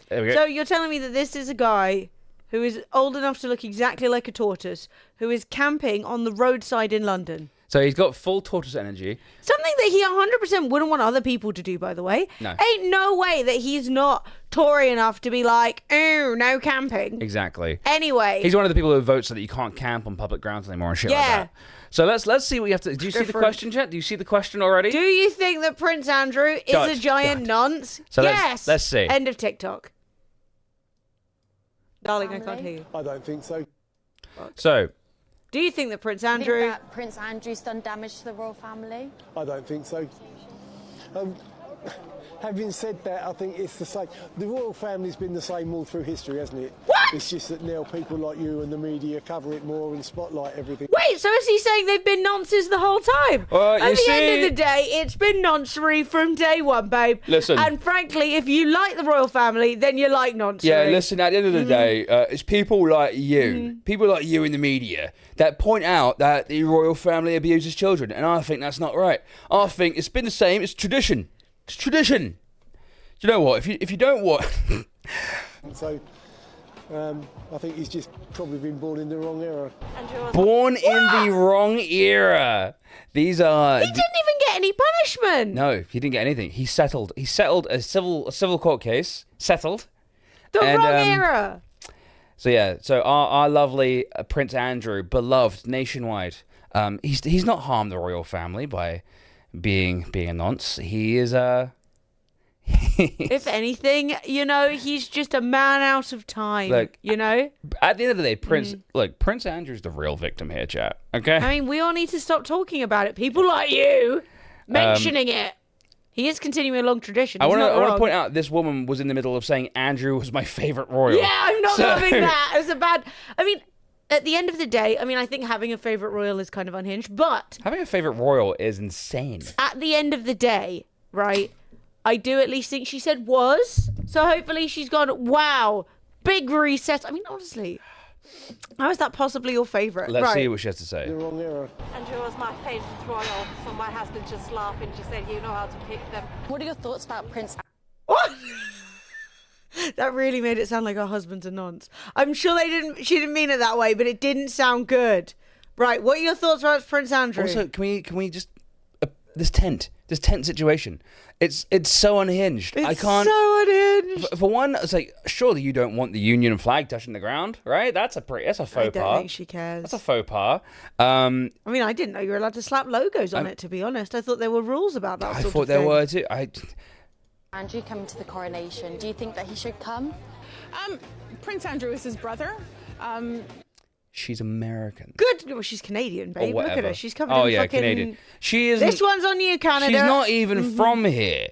There we go. So you're telling me that this is a guy who is old enough to look exactly like a tortoise, who is camping on the roadside in London. So he's got full tortoise energy. Something that he 100% wouldn't want other people to do, by the way. No. Ain't no way that he's not Tory enough to be like, oh, no camping. Exactly. Anyway. He's one of the people who vote so that you can't camp on public grounds anymore and shit like that. So let's see what you have to... Do you see the question, chat? Do you see the question already? Do you think that Prince Andrew is a giant nonce? So yes. Let's see. End of TikTok. Darling, I can't hear you. I don't think so. So... Do you think that Prince I Andrew... think that Prince Andrew's done damage to the royal family? I don't think so. Having said that, I think it's the same. The royal family's been the same all through history, hasn't it? What? It's just that now people like you and the media cover it more and spotlight everything. Wait, so is he saying they've been nonces the whole time? At the end of the day, it's been noncery from day one, babe. Listen. And frankly, if you like the royal family, then you like noncery. Yeah, listen, at the end of the day, it's people like you, people like you in the media, that point out that the royal family abuses children, and I think that's not right. I think it's been the same, it's tradition. It's tradition. Do you know what? If you don't want... So, I think he's just probably been born in the wrong era. Born in the wrong era. These are... He didn't even get any punishment. No, he didn't get anything. He settled a civil court case. Settled. The wrong era. So yeah, so our lovely Prince Andrew, beloved nationwide. He's not harmed the royal family by being a nonce. He is if anything, you know, he's just a man out of time. Look, you know. At the end of the day, Prince Andrew's the real victim here, chat. Okay. I mean, we all need to stop talking about it. People like you mentioning it. He is continuing a long tradition. I want to point out this woman was in the middle of saying Andrew was my favorite royal. Yeah, I'm not loving that. It was a bad. I mean, at the end of the day, I mean, I think having a favorite royal is kind of unhinged, but having a favorite royal is insane. At the end of the day, right? I do at least think she said was. So hopefully she's gone, wow, big reset. I mean, honestly, how is that possibly your favourite? Let's see what she has to say. The wrong era. Andrew was my favourite royal, so my husband just laughing, just said, you know how to pick them. What are your thoughts about Prince What? That really made it sound like her husband's a nonce. I'm sure she didn't mean it that way, but it didn't sound good. Right, what are your thoughts about Prince Andrew? Also, can we just this tent situation? It's so unhinged. It's I can't. So unhinged. For one, it's like surely you don't want the Union flag touching the ground, right? That's a faux pas. I don't think she cares. That's a faux pas. I mean, I didn't know you were allowed to slap logos on it. To be honest, I thought there were rules about that. I thought there were too. Andrew coming to the coronation? Do you think that he should come? Prince Andrew is his brother. She's American. Good. Well, she's Canadian, babe. Look at her. She's covered in fucking... Canadian. She is. This one's on you, Canada. She's not even from here.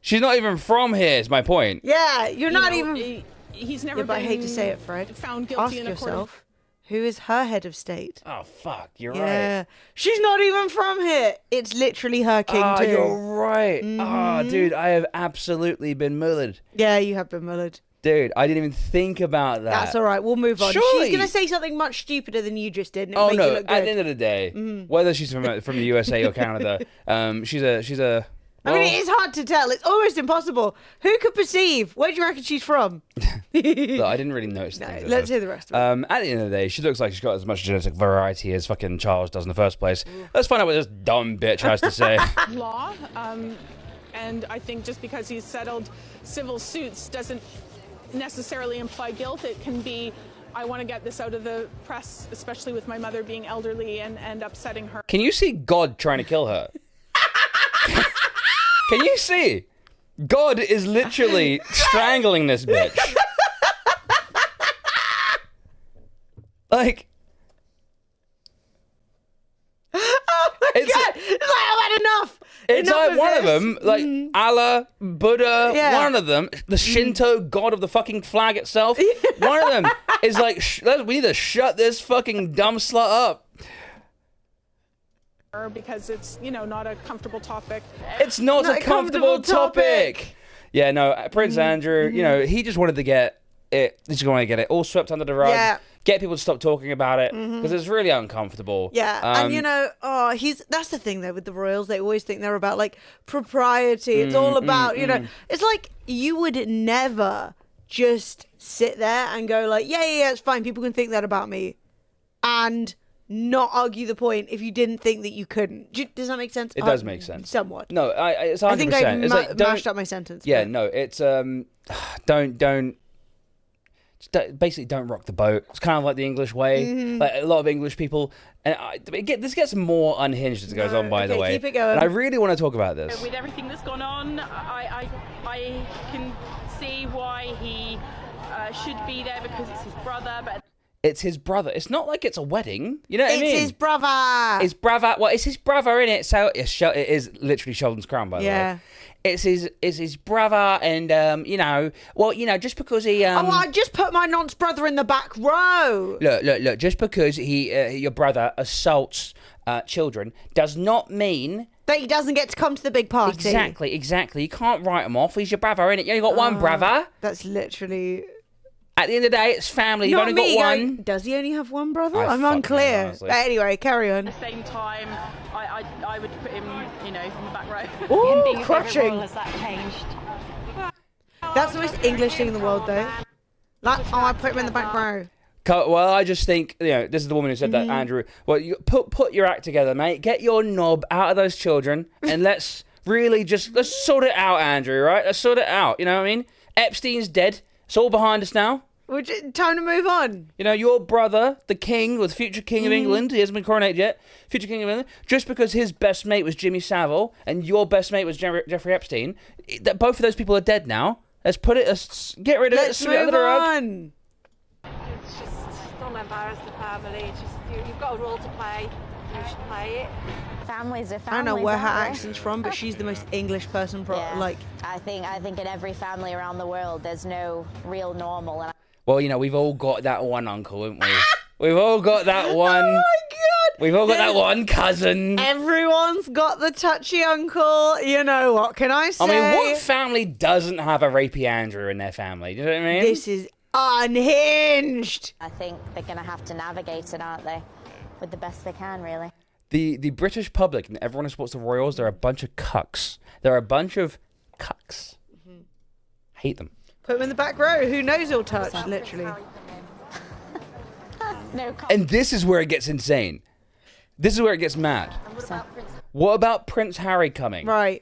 She's not even from here, is my point. Yeah, you're not even... He's never been... But I hate to say it, Fred. Found guilty in a court. Ask yourself, who is her head of state? Oh, fuck. You're right. Yeah. She's not even from here. It's literally her king, too. You're right. Dude, I have absolutely been mullered. Yeah, you have been mullered. Dude, I didn't even think about that. That's all right. We'll move on. Surely. She's going to say something much stupider than you just did. And Oh, make no. You look good. At the end of the day, whether she's from the USA or Canada, she's a... I mean, it is hard to tell. It's almost impossible. Who could perceive? Where do you reckon she's from? Look, I didn't really notice things. Let's hear the rest of it. At the end of the day, she looks like she's got as much genetic variety as fucking Charles does in the first place. Let's find out what this dumb bitch has to say. Law, and I think just because he's settled civil suits doesn't necessarily imply guilt. It can be, I want to get this out of the press, especially with my mother being elderly and upsetting her. Can you see God trying to kill her? Can you see? God is literally strangling this bitch. Like... Oh my God! It's like, I've had enough! It's Enough like one this. of them, like Allah, Buddha, one of them, the Shinto god of the fucking flag itself, one of them is like, we need to shut this fucking dumb slut up. Because it's, you know, not a comfortable topic. It's not a comfortable topic. Yeah, no, Prince Andrew, you know, he just wanted to get it, all swept under the rug, get people to stop talking about it, because it's really uncomfortable. Yeah, and you know, that's the thing though with the royals, they always think they're about like propriety. It's all about, you know, it's like you would never just sit there and go like, yeah, it's fine. People can think that about me, and not argue the point if you didn't think that you couldn't. Does that make sense? It does make sense. Somewhat. No, it's 100%. I think I it's mashed up my sentence. Yeah, but... no, it's basically don't rock the boat. It's kind of like the English way. Like a lot of English people, and this gets more unhinged as it goes on. By the way, keep it going. And I really want to talk about this. With everything that's gone on, I can see why he should be there because it's his brother, but. It's his brother. It's not like it's a wedding. You know what I mean? It's his brother. His brother. Well, it's his brother, innit? So it is literally Sheldon's crown, by the way. It's his brother, and just because he. I just put my nonce brother in the back row. Look. Just because your brother assaults children does not mean that he doesn't get to come to the big party. Exactly. You can't write him off. He's your brother, innit? You only got one brother. That's literally. At the end of the day, it's family. You've only got one. Does he only have one brother? I'm fucking unclear. know, Anyway, carry on. At the same time, I would put him, in the back row. Ooh, Being a favourite crushing. role, has that changed? That's the most English thing in the world, though. Like, I put him in the back row. Well, I just think, this is the woman who said that, Andrew. Well, you put your act together, mate. Get your knob out of those children, and let's sort it out, Andrew, right? Let's sort it out, you know what I mean? Epstein's dead. It's all behind us now. Time to move on. Your brother, the king, or the future king of England, he hasn't been coronated yet, future king of England, just because his best mate was Jimmy Savile and your best mate was Jeffrey Epstein, both of those people are dead now. Let's get rid of it. Let's move on. It's just, don't embarrass the family. It's just, you've got a role to play. You should play it. Families are families. I don't know where her aren't they? accent's from, but she's the most English person. I think in every family around the world, there's no real normal. And Well, we've all got that one uncle, haven't we? We've all got that one. Oh my god! We've all got that one cousin. Everyone's got the touchy uncle. What can I say? I mean, what family doesn't have a rapey Andrew in their family? Do you know what I mean? This is unhinged. I think they're going to have to navigate it, aren't they? With the best they can, really. The British public and everyone who supports the royals, they're a bunch of cucks. They're a bunch of cucks. Hate them. Put him in the back row. Who knows he'll touch, literally. And this is where it gets insane. This is where it gets mad. What about Prince Harry coming? Right.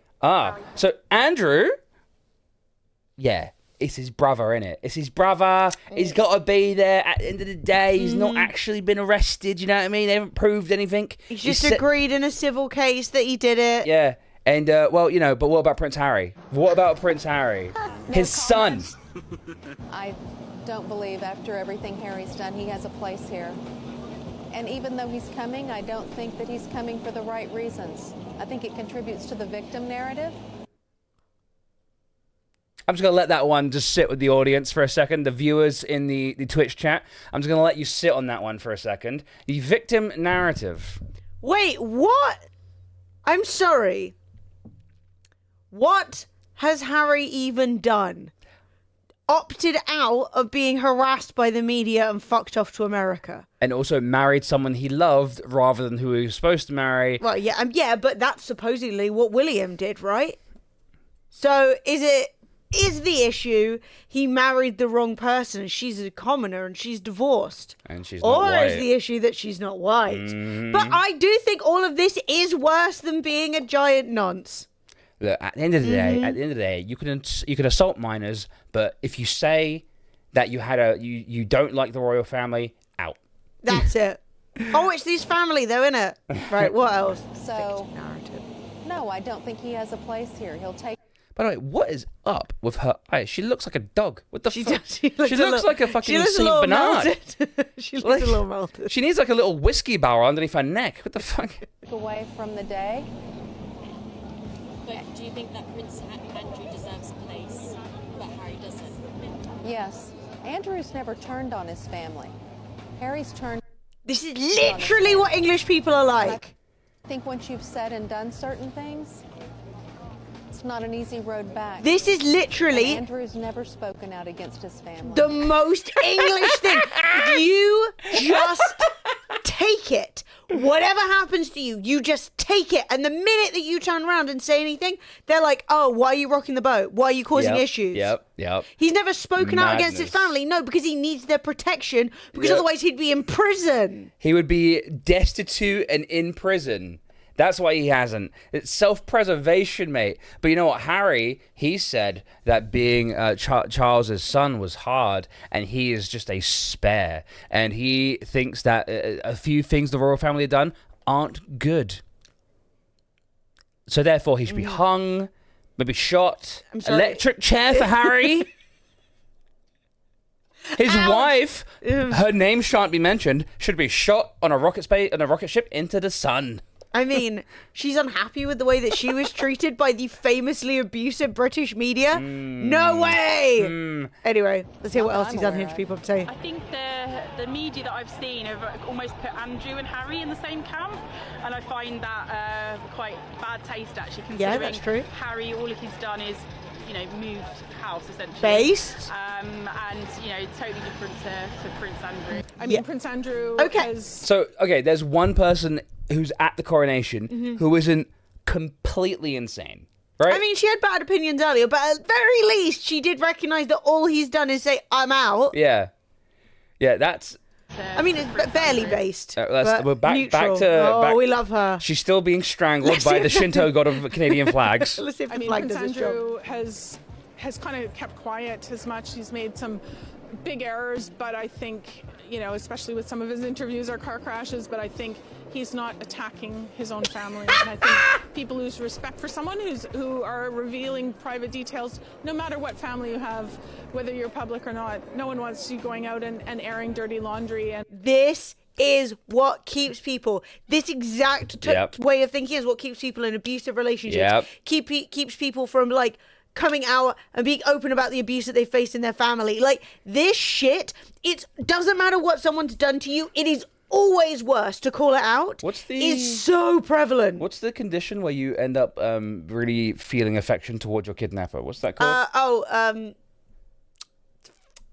So Andrew, it's his brother, innit? It's his brother. He's got to be there at the end of the day. He's not actually been arrested, you know what I mean? They haven't proved anything. He's just agreed in a civil case that he did it. Yeah. And, but what about Prince Harry? What about Prince Harry? His son. I don't believe after everything Harry's done, he has a place here. And even though he's coming, I don't think that he's coming for the right reasons. I think it contributes to the victim narrative. I'm just going to let that one just sit with the audience for a second, the viewers in the Twitch chat. I'm just going to let you sit on that one for a second. The victim narrative. Wait, what? I'm sorry. What has Harry even done? Opted out of being harassed by the media and fucked off to America. And also married someone he loved rather than who he was supposed to marry. Well, yeah, but that's supposedly what William did, right? So is the issue he married the wrong person? She's a commoner and she's divorced. And she's not white. Or is the issue that she's not white? But I do think all of this is worse than being a giant nonce. Look, at the end of the day, you can assault minors, but if you say that you don't like the royal family, out. That's it. Oh, it's his family though, innit? Right, what else? So, Narrative. no, I don't think he has a place here. He'll take... By the way, what is up with her eyes? She looks like a dog. What the fuck? She looks like a fucking Saint Bernard. She looks a little melted. She needs like a little whiskey barrel underneath her neck. What the fuck? away from the day. But do you think that Prince Andrew deserves a place, but Harry doesn't? Yes. Andrew's never turned on his family. Harry's turned... This is literally what English people are like. I think once you've said and done certain things, it's not an easy road back. This is literally... And Andrew's never spoken out against his family. the most English thing. You just take it. Whatever happens to you, you just take it. And the minute that you turn around and say anything, they're like, oh, why are you rocking the boat? Why are you causing issues? Yep. He's never spoken out against his family. No, because he needs their protection, because otherwise he'd be in prison. He would be destitute and in prison. That's why he hasn't. It's self-preservation, mate. But you know what? Harry, he said that being Charles's son was hard, and he is just a spare. And he thinks that a few things the royal family have done aren't good. So therefore, he should be hung, maybe shot. Electric chair for Harry. His wife, her name shan't be mentioned, should be shot on a rocket ship into the sun. I mean, she's unhappy with the way that she was treated by the famously abusive British media. No way! Anyway, let's hear what else these unhinged people have to say. I think the media that I've seen have almost put Andrew and Harry in the same camp, and I find that quite bad taste, actually, considering that's true. Harry, all he's done is, moved house, essentially. Based. And, totally different to Prince Andrew. I mean, Prince Andrew has... So, there's one person who's at the coronation who isn't completely insane, right? I mean, she had bad opinions earlier, but at very least, she did recognise that all he's done is say, I'm out. Yeah, that's... I mean, it's barely based. We're back neutral. to... we love her. She's still being strangled by the Shinto god of Canadian flags. Let's see if the I flag mean, does Prince its job. Andrew has kind of kept quiet as much. He's made some big errors, but I think, especially with some of his interviews or car crashes, but I think he's not attacking his own family. And I think people lose respect for someone who are revealing private details, no matter what family you have, whether you're public or not. No one wants you going out and airing dirty laundry. And this is what keeps people. This exact way of thinking is what keeps people in abusive relationships. Keeps people from coming out and being open about the abuse that they face in their family. This shit, it doesn't matter what someone's done to you, it is always worse to call it out. It's so prevalent. What's the condition where you end up really feeling affection towards your kidnapper? What's that called?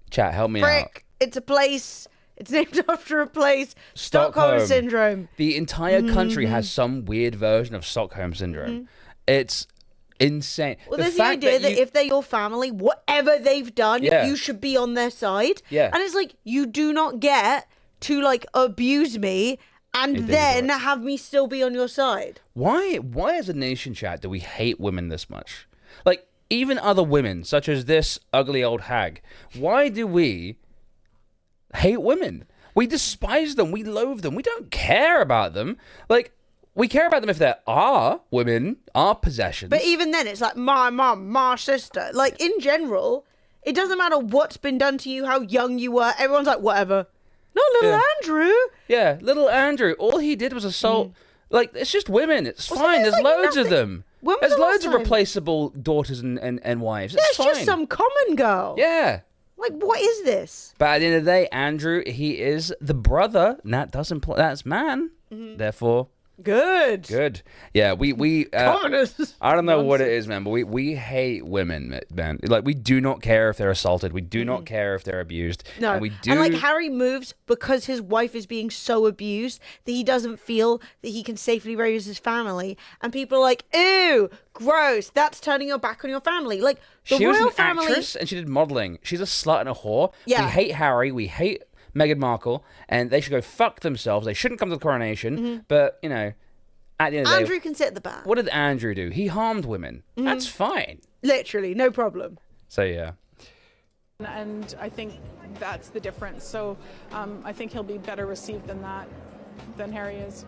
Chat, help me out. It's a place. It's named after a place. Stockholm Syndrome. The entire country has some weird version of Stockholm Syndrome. It's insane. Well, there's the idea that if they're your family, whatever they've done, you should be on their side. Yeah. And it's you do not get to abuse me and then have me still be on your side. Why as a nation, chat, do we hate women this much? Even other women, such as this ugly old hag. Why do we hate women? We despise them. We loathe them. We don't care about them. We care about them if they're our women, our possessions. But even then, it's my mum, my sister. In general, it doesn't matter what's been done to you, how young you were. Everyone's whatever. No, little Andrew. Yeah, little Andrew. All he did was assault. It's just women. It's fine. There's loads of them. There's loads of replaceable daughters and wives. It's fine. Just some common girl. Yeah. What is this? But at the end of the day, Andrew, he is the brother. And that doesn't that's man. Therefore... Good. Yeah, we commoners. I don't know what it is, man, but we hate women, man. We do not care if they're assaulted. We do not care if they're abused. No. And we do. And Harry moves because his wife is being so abused that he doesn't feel that he can safely raise his family. And people are like, ew, gross. That's turning your back on your family. She royal was an family. actress and she did modeling. She's a slut and a whore. Yeah. We hate Harry. We hate Meghan Markle, and they should go fuck themselves. They shouldn't come to the coronation. But at the end of the day, Andrew can sit at the back. What did Andrew do? He harmed women. That's fine. Literally, no problem. So yeah. And I think that's the difference. So I think he'll be better received than Harry is.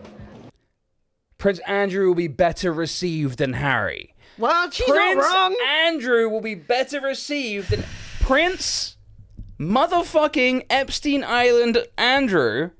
Prince Andrew will be better received than Harry. Well, she's Prince not wrong. Andrew will be better received than Prince motherfucking Epstein Island Andrew.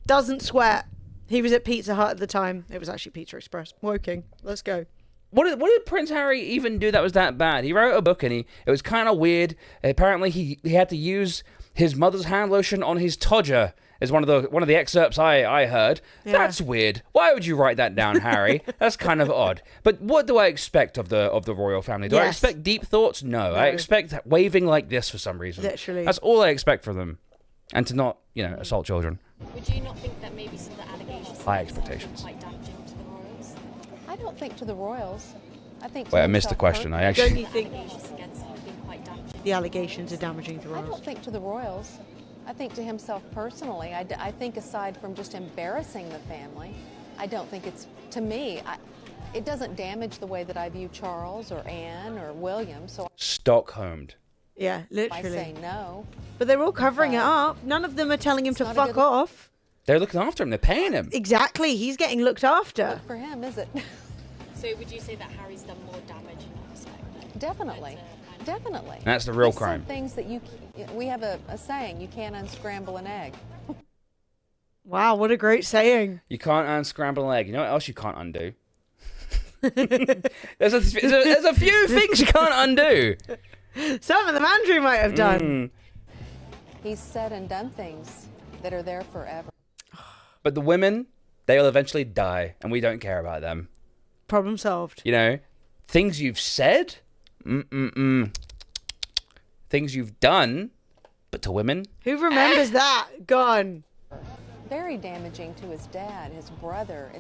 Doesn't sweat. He was at Pizza Hut at the time. It was actually Pizza Express. Woking. Let's go. What did Prince Harry even do that was that bad? He wrote a book and it was kind of weird. Apparently he had to use his mother's hand lotion on his todger. Is one of the excerpts I heard. Yeah. That's weird. Why would you write that down, Harry? That's kind of odd. But what do I expect of the royal family? Do I expect deep thoughts? No. I expect waving like this for some reason. Literally. That's all I expect from them. And to not, assault children. Would you not think that maybe some of the allegations High expectations. are quite damaging to the royals? I don't think to the royals. I think. Wait, I missed the question. I Don't actually. you think Allegations against him have been quite damaging? the allegations are damaging to I royals? don't think to the royals. I think to himself personally. I think aside from just embarrassing the family, I don't think it's, to me, it doesn't damage the way that I view Charles or Anne or William. So Stockholmed. Yeah, I literally. say no. But they're all covering it up. None of them are telling him to not a fuck good- off. They're looking after him. They're paying him. Exactly. He's getting looked after. Good for him, is it? So would you say that Harry's done more damage in that respect? Definitely. Definitely. That's the real There's crime. Some things that we have a saying, you can't unscramble an egg. Wow, what a great saying. You can't unscramble an egg. You know what else you can't undo? there's a few things you can't undo. Some of them Andrew might have done. He's said and done things that are there forever. But the women, they'll eventually die, and we don't care about them. Problem solved. You know, things you've said, things you've done, but to women, Who remembers that? Gone. Very damaging to his dad, his brother.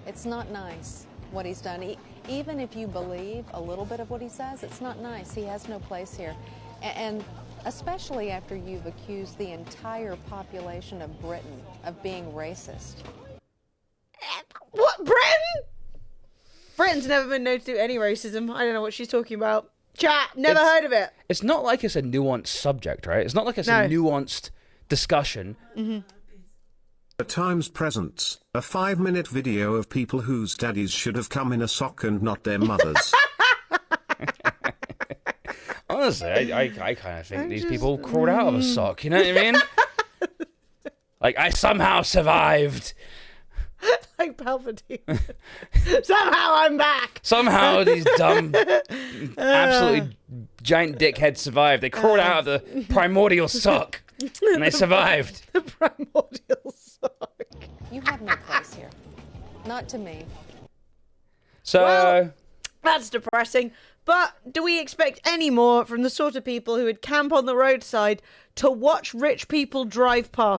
It's not nice what he's done. Even if you believe a little bit of what he says, it's not nice. He has no place here. And especially after you've accused the entire population of Britain of being racist. What? Britain? Britain's never been known to do any racism. I don't know what she's talking about. Chat, never heard of it. it's not like it's a nuanced subject, right? It's not like it's a nuanced discussion. The Times presents a 5-minute video of people whose daddies should have come in a sock and not their mothers. Honestly, I kind of think these people crawled out of a sock. You know what I mean? Like, I somehow survived. Like Palpatine. Somehow I'm back. Somehow these dumb, absolutely giant dickheads survived. They crawled out of the primordial sock, and they survived. The primordial sock. You have no place here. Not to me. So, Well, that's depressing. But do we expect any more from the sort of people who would camp on the roadside to watch rich people drive past?